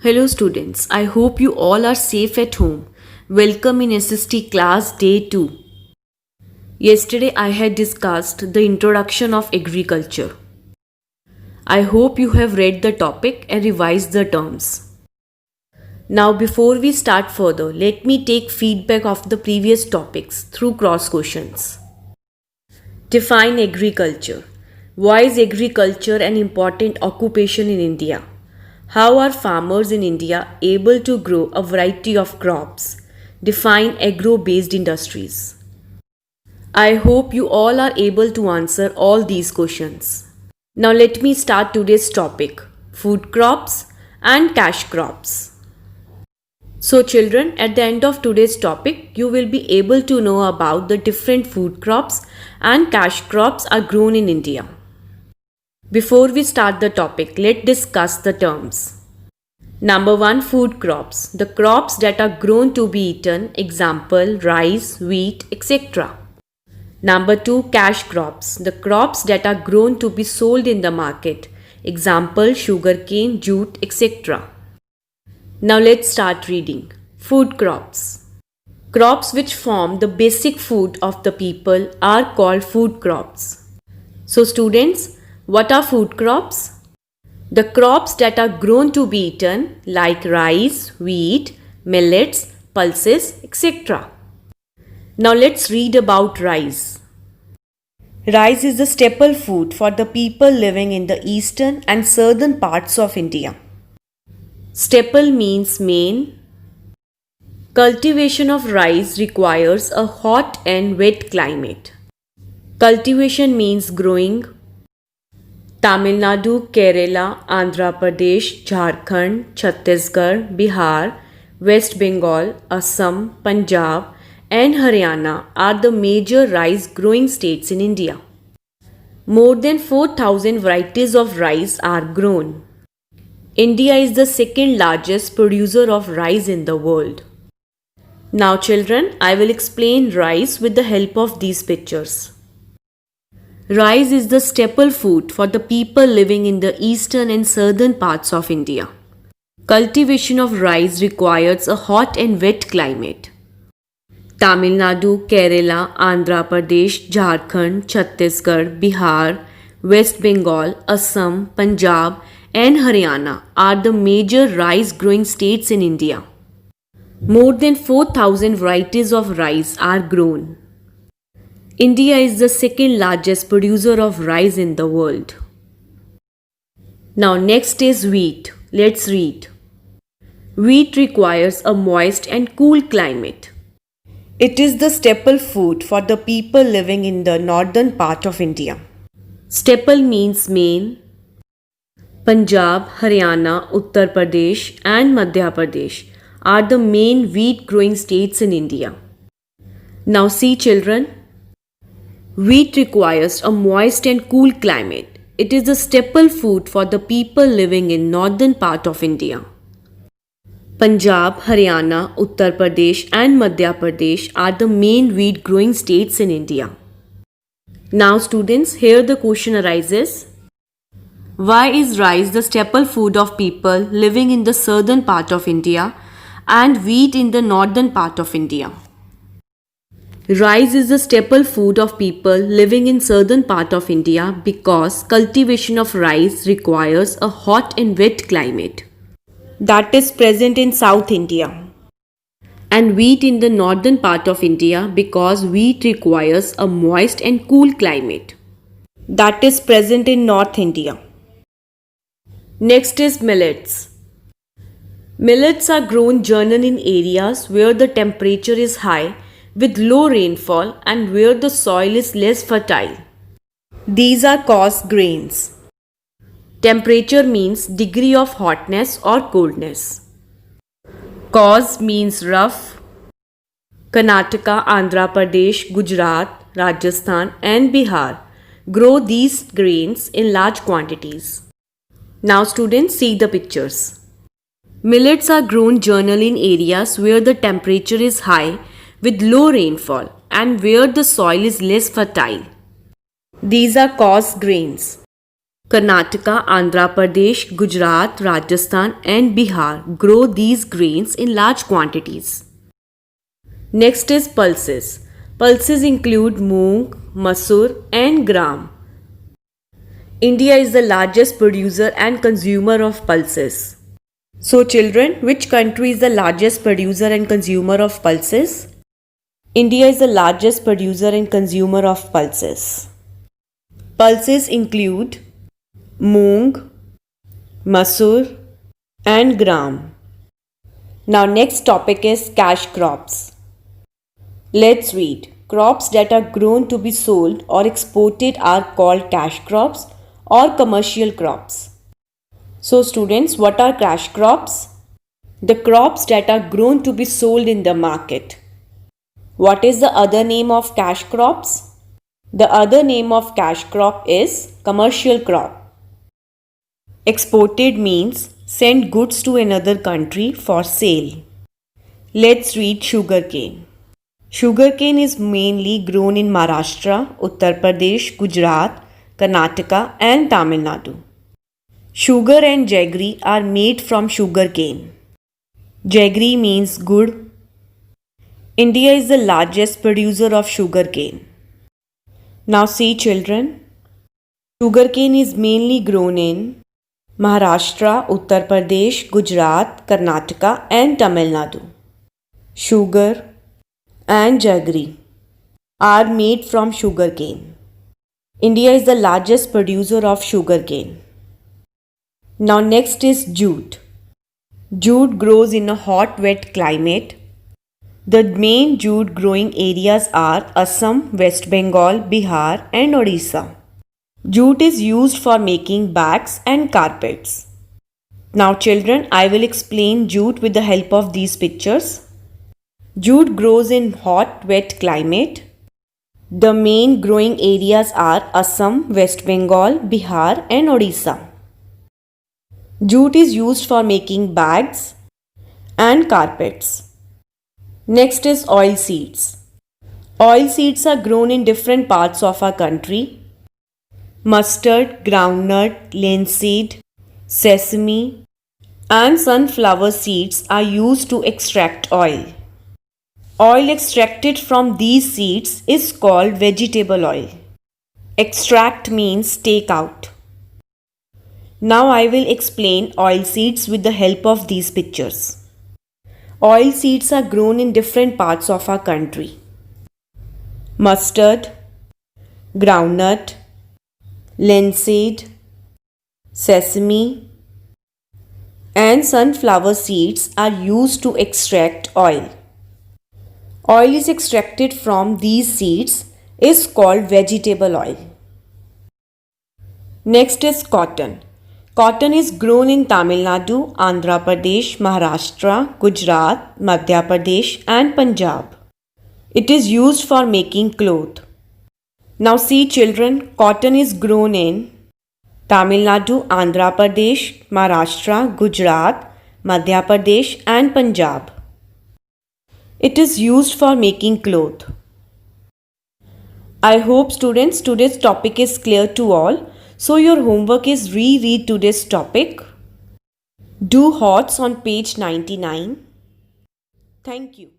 Hello students, I hope you all are safe at home. Welcome in SST class day 2. Yesterday I had discussed the introduction of agriculture. I hope you have read the topic and revised the terms. Now before we start further, let me take feedback of the previous topics through cross questions. Define agriculture. Why is agriculture an important occupation in India? How are farmers in India able to grow a variety of crops? Define agro-based industries. I hope you all are able to answer all these questions. Now let me start today's topic, food crops and cash crops. So children, at the end of today's topic, you will be able to know about the different food crops and cash crops are grown in India. Before we start the topic, let's discuss the terms. Number 1, food crops. The crops that are grown to be eaten, example, rice, wheat, etc. Number 2, cash crops. The crops that are grown to be sold in the market, example, sugarcane, jute, etc. Now let's start reading. Food crops. Crops which form the basic food of the people are called food crops. So students, what are food crops? The crops that are grown to be eaten like rice, wheat, millets, pulses, etc. Now let's read about rice. Rice is the staple food for the people living in the eastern and southern parts of India. Staple means main. Cultivation of rice requires a hot and wet climate. Cultivation means growing. Tamil Nadu, Kerala, Andhra Pradesh, Jharkhand, Chhattisgarh, Bihar, West Bengal, Assam, Punjab and Haryana are the major rice growing states in India. More than 4,000 varieties of rice are grown. India is the second largest producer of rice in the world. Now children, I will explain rice with the help of these pictures. Rice is the staple food for the people living in the eastern and southern parts of India. Cultivation of rice requires a hot and wet climate. Tamil Nadu, Kerala, Andhra Pradesh, Jharkhand, Chhattisgarh, Bihar, West Bengal, Assam, Punjab and Haryana are the major rice growing states in India. More than 4,000 varieties of rice are grown. India is the second largest producer of rice in the world. Now next is wheat. Let's read. Wheat requires a moist and cool climate. It is the staple food for the people living in the northern part of India. Staple means main. Punjab, Haryana, Uttar Pradesh and Madhya Pradesh are the main wheat growing states in India. Now see children, wheat requires a moist and cool climate. It is the staple food for the people living in northern part of India. Punjab, Haryana, Uttar Pradesh and Madhya Pradesh are the main wheat growing states in India. Now students, here the question arises. Why is rice the staple food of people living in the southern part of India and wheat in the northern part of India? Rice is the staple food of people living in southern part of India because cultivation of rice requires a hot and wet climate that is present in South India, and wheat in the northern part of India because wheat requires a moist and cool climate that is present in North India. Next is millets. Millets are grown generally in areas where the temperature is high with low rainfall and where the soil is less fertile. These are coarse grains. Temperature means degree of hotness or coldness. Coarse means rough. Karnataka, Andhra Pradesh, Gujarat, Rajasthan and Bihar grow these grains in large quantities. Now students, see the pictures. Millets are grown generally in areas where the temperature is high with low rainfall and where the soil is less fertile. These are coarse grains. Karnataka, Andhra Pradesh, Gujarat, Rajasthan, and Bihar grow these grains in large quantities. Next is pulses. Pulses include moong, masoor, and gram. India is the largest producer and consumer of pulses. So children, which country is the largest producer and consumer of pulses? India is the largest producer and consumer of pulses. Pulses include moong, masoor, and gram. Now next topic is cash crops. Let's read. Crops that are grown to be sold or exported are called cash crops or commercial crops. So students, what are cash crops? The crops that are grown to be sold in the market. What is the other name of cash crops? The other name of cash crop is commercial crop. Exported means send goods to another country for sale. Let's read sugarcane. Sugarcane is mainly grown in Maharashtra, Uttar Pradesh, Gujarat, Karnataka and Tamil Nadu. Sugar and jaggery are made from sugarcane. Jaggery means good. India is the largest producer of sugarcane. Now see children, sugarcane is mainly grown in Maharashtra, Uttar Pradesh, Gujarat, Karnataka and Tamil Nadu. Sugar and jaggery are made from sugarcane. India is the largest producer of sugarcane. Now next is jute. Jute grows in a hot wet climate. The main jute growing areas are Assam, West Bengal, Bihar and Odisha. Jute is used for making bags and carpets. Now children, I will explain jute with the help of these pictures. Jute grows in hot wet climate. The main growing areas are Assam, West Bengal, Bihar and Odisha. Jute is used for making bags and carpets. Next is oil seeds. Oil seeds are grown in different parts of our country. Mustard, groundnut, linseed, sesame and sunflower seeds are used to extract oil. Oil extracted from these seeds is called vegetable oil. Extract means take out. Now I will explain oil seeds with the help of these pictures. Oil seeds are grown in different parts of our country. Mustard, groundnut, linseed, sesame and sunflower seeds are used to extract oil. Oil is extracted from these seeds is called vegetable oil. Next is cotton. Cotton is grown in Tamil Nadu, Andhra Pradesh, Maharashtra, Gujarat, Madhya Pradesh and Punjab. It is used for making cloth. Now see children, cotton is grown in Tamil Nadu, Andhra Pradesh, Maharashtra, Gujarat, Madhya Pradesh and Punjab. It is used for making cloth. I hope students today's topic is clear to all. So your homework is reread today's topic. Do HOTS on page 99. Thank you.